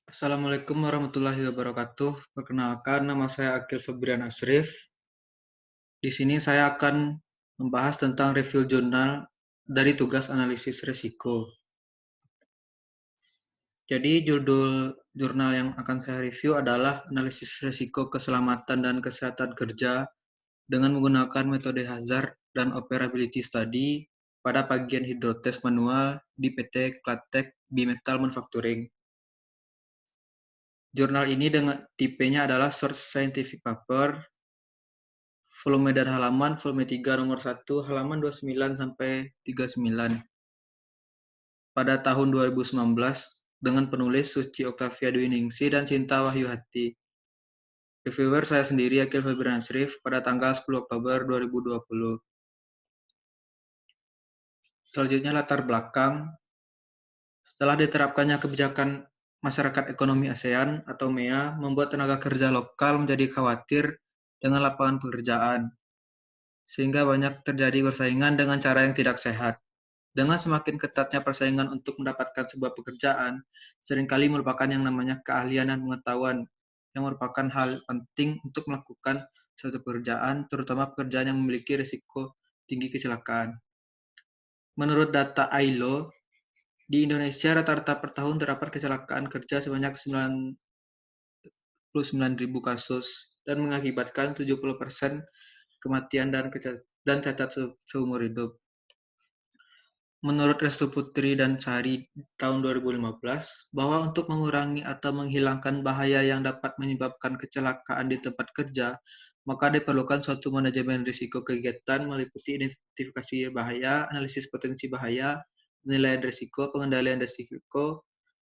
Assalamualaikum warahmatullahi wabarakatuh. Perkenalkan, nama saya Akil Febrian Asrif. Di sini saya akan membahas tentang review jurnal dari tugas analisis risiko. Jadi judul jurnal yang akan saya review adalah analisis risiko keselamatan dan kesehatan kerja dengan menggunakan metode hazard dan operability study pada bagian hidrotest manual di PT Klatek Bimetal Manufacturing. Jurnal ini dengan tipenya adalah Source Scientific Paper, volume dan halaman, volume 3 nomor 1, halaman 29 sampai 39. Pada tahun 2019 dengan penulis Suci Oktavia Dwiningsih dan Cinta Wahyuhati. Reviewer saya sendiri Akil Febrian Asrif pada tanggal 10 Oktober 2020. Selanjutnya latar belakang. Setelah diterapkannya kebijakan Masyarakat Ekonomi ASEAN atau MEA membuat tenaga kerja lokal menjadi khawatir dengan lapangan pekerjaan, sehingga banyak terjadi persaingan dengan cara yang tidak sehat. Dengan semakin ketatnya persaingan untuk mendapatkan sebuah pekerjaan, seringkali merupakan yang namanya keahlian dan pengetahuan, yang merupakan hal penting untuk melakukan suatu pekerjaan, terutama pekerjaan yang memiliki risiko tinggi kecelakaan. Menurut data ILO, di Indonesia rata-rata per tahun terdapat kecelakaan kerja sebanyak 99.000 kasus dan mengakibatkan 70% kematian dan cacat seumur hidup. Menurut Restu Putri dan Sari tahun 2015, bahwa untuk mengurangi atau menghilangkan bahaya yang dapat menyebabkan kecelakaan di tempat kerja, maka diperlukan suatu manajemen risiko kegiatan meliputi identifikasi bahaya, analisis potensi bahaya, penilaian risiko, pengendalian risiko,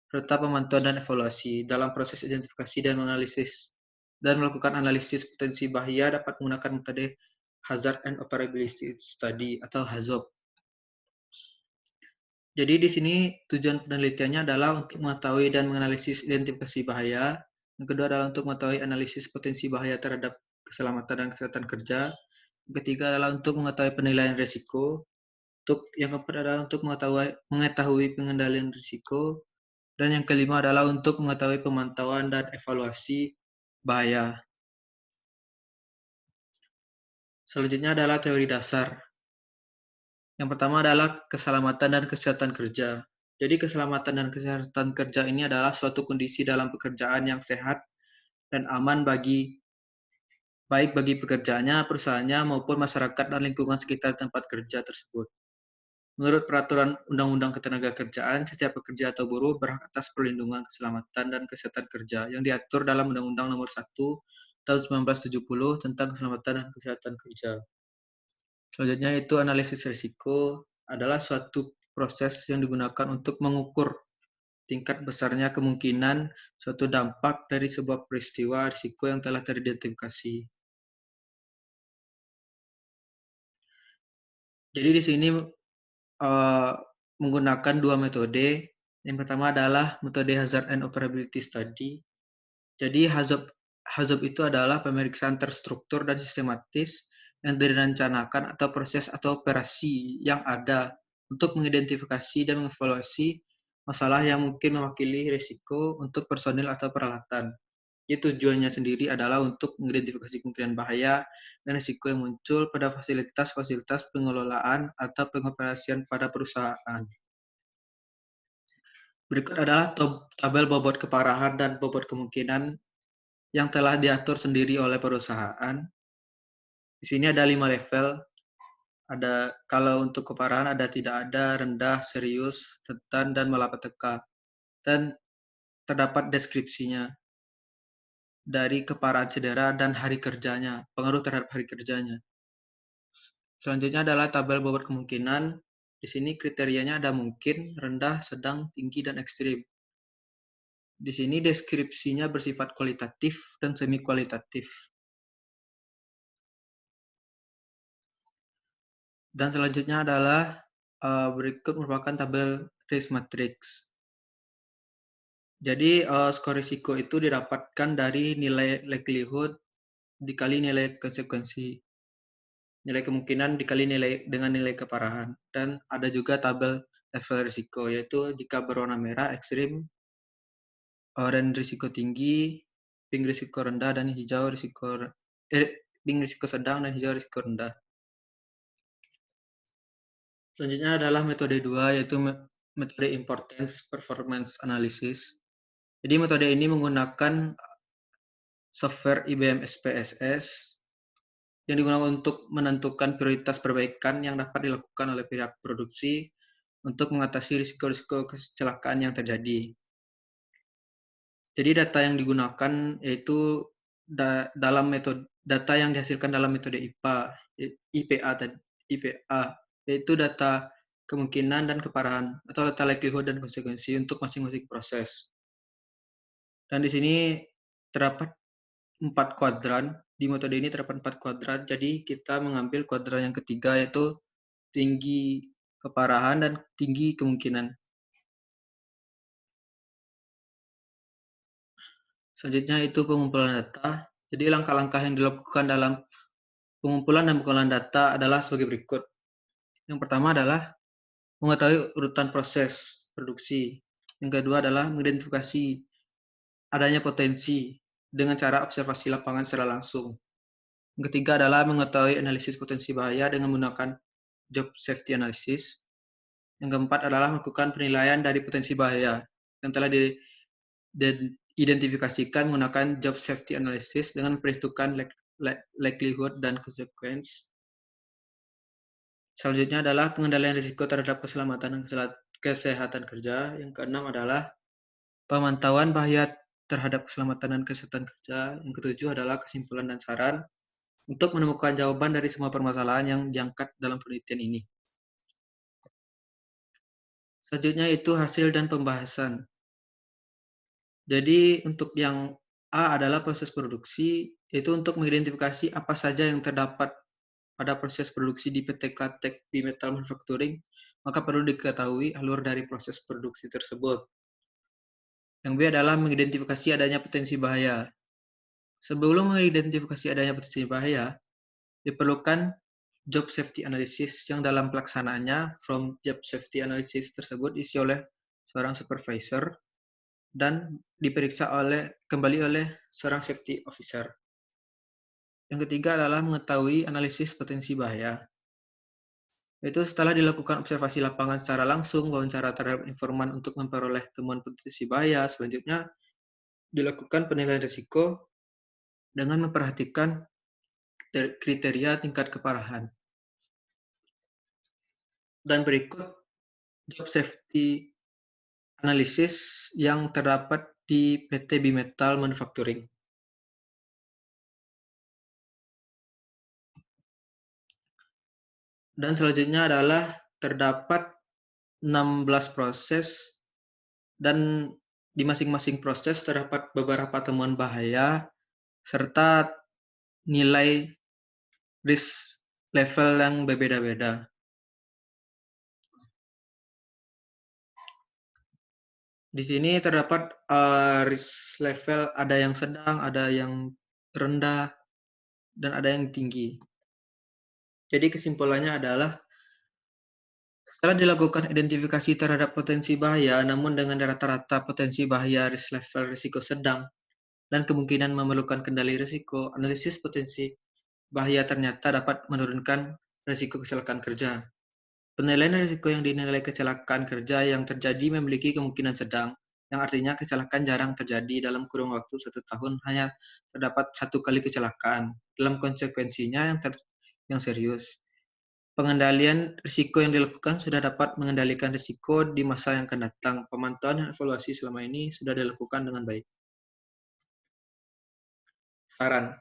serta pemantauan dan evaluasi. Dalam proses identifikasi dan menganalisis dan melakukan analisis potensi bahaya dapat menggunakan metode Hazard and Operability Study atau HAZOP. Jadi di sini tujuan penelitiannya adalah untuk mengetahui dan menganalisis identifikasi bahaya. Yang kedua adalah untuk mengetahui analisis potensi bahaya terhadap keselamatan dan kesehatan kerja. Yang ketiga adalah untuk mengetahui penilaian risiko. Yang keempat adalah untuk mengetahui pengendalian risiko. Dan yang kelima adalah untuk mengetahui pemantauan dan evaluasi bahaya. Selanjutnya adalah teori dasar. Yang pertama adalah keselamatan dan kesehatan kerja. Jadi keselamatan dan kesehatan kerja ini adalah suatu kondisi dalam pekerjaan yang sehat dan aman baik bagi pekerjaannya, perusahaannya, maupun masyarakat dan lingkungan sekitar tempat kerja tersebut. Menurut peraturan Undang-Undang Ketenagakerjaan, setiap pekerja atau buruh berhak atas perlindungan keselamatan dan kesehatan kerja yang diatur dalam Undang-Undang Nomor 1 Tahun 1970 tentang keselamatan dan kesehatan kerja. Selanjutnya itu analisis risiko adalah suatu proses yang digunakan untuk mengukur tingkat besarnya kemungkinan suatu dampak dari sebuah peristiwa risiko yang telah teridentifikasi. Jadi di sini menggunakan dua metode. Yang pertama adalah metode Hazard and Operability Study. Jadi HAZOP itu adalah pemeriksaan terstruktur dan sistematis yang direncanakan atau proses atau operasi yang ada untuk mengidentifikasi dan mengevaluasi masalah yang mungkin mewakili risiko untuk personil atau peralatan. Jadi tujuannya sendiri adalah untuk mengidentifikasi kemungkinan bahaya dan risiko yang muncul pada fasilitas-fasilitas pengelolaan atau pengoperasian pada perusahaan. Berikut adalah tabel bobot keparahan dan bobot kemungkinan yang telah diatur sendiri oleh perusahaan. Di sini ada 5 level. Ada kalau untuk keparahan ada tidak ada, rendah, serius, rentan, dan malapetaka. Dan terdapat deskripsinya dari keparahan cedera dan hari kerjanya, pengaruh terhadap hari kerjanya. Selanjutnya adalah tabel bobot kemungkinan. Di sini kriterianya ada mungkin, rendah, sedang, tinggi, dan ekstrim. Di sini deskripsinya bersifat kualitatif dan semi kualitatif. Dan selanjutnya adalah berikut merupakan tabel risk matrix. Jadi skor risiko itu didapatkan dari nilai likelihood dikali nilai konsekuensi. Nilai kemungkinan dikali dengan nilai keparahan. Dan ada juga tabel level risiko, yaitu jika berwarna merah ekstrim, oranye risiko tinggi, pink risiko rendah, dan hijau pink risiko sedang dan hijau risiko rendah. Selanjutnya adalah metode 2, yaitu metode Importance Performance Analysis. Jadi metode ini menggunakan software IBM SPSS yang digunakan untuk menentukan prioritas perbaikan yang dapat dilakukan oleh pihak produksi untuk mengatasi risiko-risiko kecelakaan yang terjadi. Jadi data yang digunakan yaitu dalam metode data yang dihasilkan dalam metode IPA, yaitu data kemungkinan dan keparahan atau data likelihood dan konsekuensi untuk masing-masing proses. Dan di sini terdapat 4 kuadran. Di metode ini terdapat 4 kuadran. Jadi kita mengambil kuadran yang ketiga, yaitu tinggi keparahan dan tinggi kemungkinan. Selanjutnya itu pengumpulan data. Jadi langkah-langkah yang dilakukan dalam pengumpulan dan pengolahan data adalah sebagai berikut. Yang pertama adalah mengetahui urutan proses produksi. Yang kedua adalah mengidentifikasi adanya potensi dengan cara observasi lapangan secara langsung. Yang ketiga adalah mengetahui analisis potensi bahaya dengan menggunakan job safety analysis. Yang keempat adalah melakukan penilaian dari potensi bahaya yang telah diidentifikasikan menggunakan job safety analysis dengan memperhitungkan likelihood dan consequence. Selanjutnya adalah pengendalian risiko terhadap keselamatan dan kesehatan kerja. Yang keenam adalah pemantauan bahaya terhadap keselamatan dan kesehatan kerja. Yang ketujuh adalah kesimpulan dan saran untuk menemukan jawaban dari semua permasalahan yang diangkat dalam penelitian ini. Selanjutnya itu hasil dan pembahasan. Jadi untuk yang A adalah proses produksi, yaitu untuk mengidentifikasi apa saja yang terdapat pada proses produksi di PT Klatek Bimetal Manufacturing, maka perlu diketahui alur dari proses produksi tersebut. Yang B adalah mengidentifikasi adanya potensi bahaya. Sebelum mengidentifikasi adanya potensi bahaya, diperlukan job safety analysis yang dalam pelaksanaannya from job safety analysis tersebut diisi oleh seorang supervisor dan diperiksa kembali oleh seorang safety officer. Yang ketiga adalah mengetahui analisis potensi bahaya. Yaitu setelah dilakukan observasi lapangan secara langsung, wawancara terhadap informan untuk memperoleh temuan potensi bahaya, selanjutnya dilakukan penilaian risiko dengan memperhatikan kriteria tingkat keparahan. Dan berikut job safety analysis yang terdapat di PT Bimetal Manufacturing. Dan selanjutnya adalah terdapat 16 proses dan di masing-masing proses terdapat beberapa temuan bahaya serta nilai risk level yang berbeda-beda. Di sini terdapat risk level, ada yang sedang, ada yang rendah, dan ada yang tinggi. Jadi kesimpulannya adalah setelah dilakukan identifikasi terhadap potensi bahaya, namun dengan rata-rata potensi bahaya risk level risiko sedang dan kemungkinan memerlukan kendali risiko, analisis potensi bahaya ternyata dapat menurunkan risiko kecelakaan kerja. Penilaian risiko yang dinilai kecelakaan kerja yang terjadi memiliki kemungkinan sedang, yang artinya kecelakaan jarang terjadi dalam kurun waktu 1 tahun, hanya terdapat 1 kali kecelakaan. Dalam konsekuensinya yang serius, pengendalian risiko yang dilakukan sudah dapat mengendalikan risiko di masa yang akan datang. Pemantauan dan evaluasi selama ini sudah dilakukan dengan baik. Saran.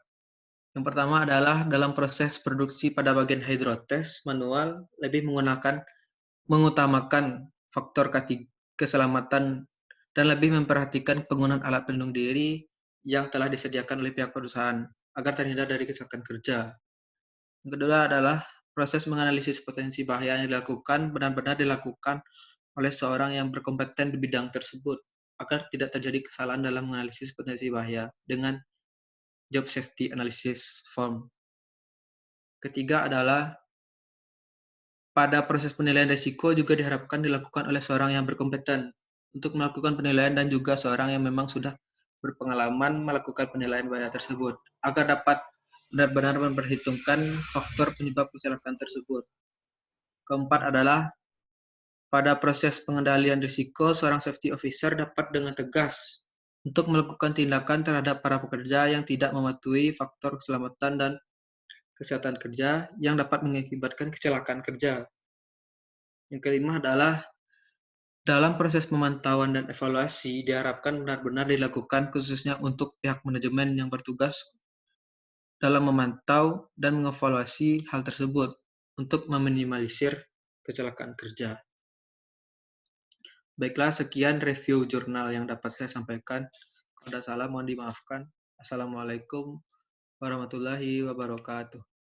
Yang pertama adalah dalam proses produksi pada bagian hydrotest manual lebih mengutamakan faktor keselamatan dan lebih memperhatikan penggunaan alat pelindung diri yang telah disediakan oleh pihak perusahaan agar terhindar dari kecelakaan kerja. Yang kedua adalah proses menganalisis potensi bahaya yang dilakukan benar-benar dilakukan oleh seorang yang berkompeten di bidang tersebut agar tidak terjadi kesalahan dalam menganalisis potensi bahaya dengan job safety analysis form. Ketiga adalah pada proses penilaian risiko juga diharapkan dilakukan oleh seorang yang berkompeten untuk melakukan penilaian dan juga seorang yang memang sudah berpengalaman melakukan penilaian bahaya tersebut agar dapat benar-benar memperhitungkan faktor penyebab kecelakaan tersebut. Keempat adalah pada proses pengendalian risiko, seorang safety officer dapat dengan tegas untuk melakukan tindakan terhadap para pekerja yang tidak mematuhi faktor keselamatan dan kesehatan kerja yang dapat mengakibatkan kecelakaan kerja. Yang kelima adalah dalam proses pemantauan dan evaluasi diharapkan benar-benar dilakukan khususnya untuk pihak manajemen yang bertugas dalam memantau dan mengevaluasi hal tersebut untuk meminimalisir kecelakaan kerja. Baiklah, sekian review jurnal yang dapat saya sampaikan. Kalau ada salah, mohon dimaafkan. Assalamualaikum warahmatullahi wabarakatuh.